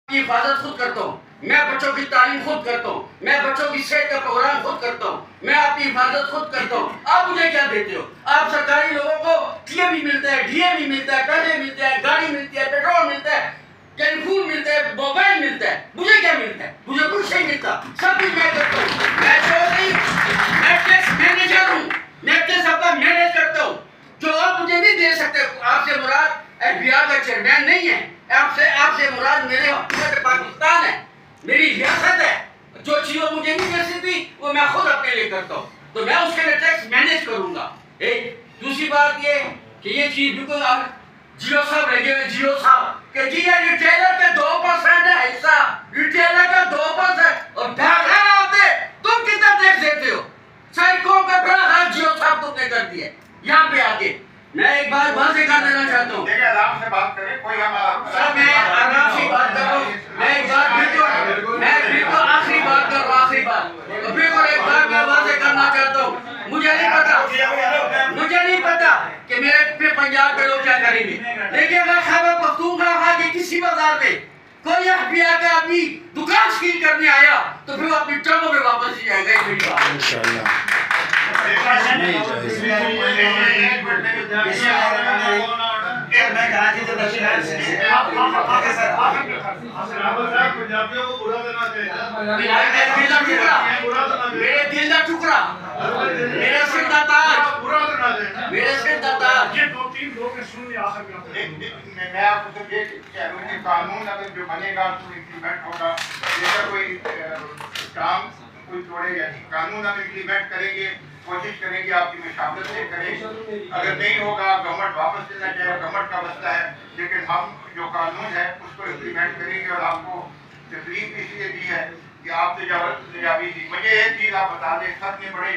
की हिफाजत खुद करता हूँ, मैं बच्चों की तालीम खुद करता हूँ, मैं बच्चों की सेहत का प्रोग्राम खुद करता हूँ, मैं आपकी हिफाजत खुद करता हूँ। आप मुझे क्या देते हो? आप सरकारी लोगों को टीए भी मिलता है, डीए भी मिलता है, पैसे मिलते हैं, गाड़ी मिलती है, पेट्रोल मिलता है, टेलीफोन मिलता है, मोबाइल मिलता है। मुझे क्या मिलता है? मुझे कुछ नहीं मिलता। सब कुछ मैं करता हूँ। मैं चौधरी नेटफ्लिक्स मैनेजर हूँ, नेटफ्लिक्स अपना मैनेज करता हूँ। जो आप मुझे नहीं दे सकते। आपसे मुराद FBI का चेयरमैन नहीं है, आपसे मुराद मेरे हुकूमत पाकिस्तान है, मेरी रियासत है। जो चीज़ मुझे नहीं दे सकती वो मैं खुद अपने लिए करता हूँ, तो मैं उसके लिए टैक्स मैनेज करूंगा। एक दूसरी बात ये कि ये चीज बिल्कुल जियो साहब लगे हुए, जियो साहब कि जी ये रिटेलर के 2% है हिस्सा, रिटेलर का 2% और भागा होते तुम कितना टैक्स देते हो? सैकड़ों का बड़ा हाथ जियो साहब तुमने कर दिया यहाँ पे आके। मैं एक बार वहां से कर देना चाहता हूँ। देखिए आराम से बात करें, कोई सर मैं आराम से बात कर रहा हूँ। मैं एक बार बिल्कुल आखिरी बात कर रहा हूँ, आखिरी बात बिल्कुल एक बार मैं वहां से करना चाहता हूँ। मुझे नहीं पता कि मेरे पे पंजाब के लोग क्या करेंगे, लेकिन अगर खैबर पख्तूनख्वा के किसी बाजार में कोई FBI का आदमी दुकान सील करने आया तो फिर वो अपनी टर्मों में वापस ही जाएगा। ये मेरी बात मेरे दिल का टुकड़ा, मेरे सिर का ताज, मेरे सिर का ताज। ये 2-3 लोग सुन लिया आखिर में। मैं आपको ये कह रहा हूँ कि कानून अगर जो बनेगा तो इम्प्लीमेंट होगा। जैसा कोई काम कोई तोड़ेगा नहीं, कानून हम इम्प्लीमेंट करेंगे, कोशिश करेंगे आपकी मशावरत से करें। अगर नहीं होगा गवर्नमेंट वापस लेना चाहे, गवर्नमेंट का मसला है, लेकिन हम जो कानून है उसको इम्प्लीमेंट करेंगे। और आपको तकलीफ इसलिए दी है कि आप तजावी थी। मुझे एक चीज़ आप बता दें, सच में बड़े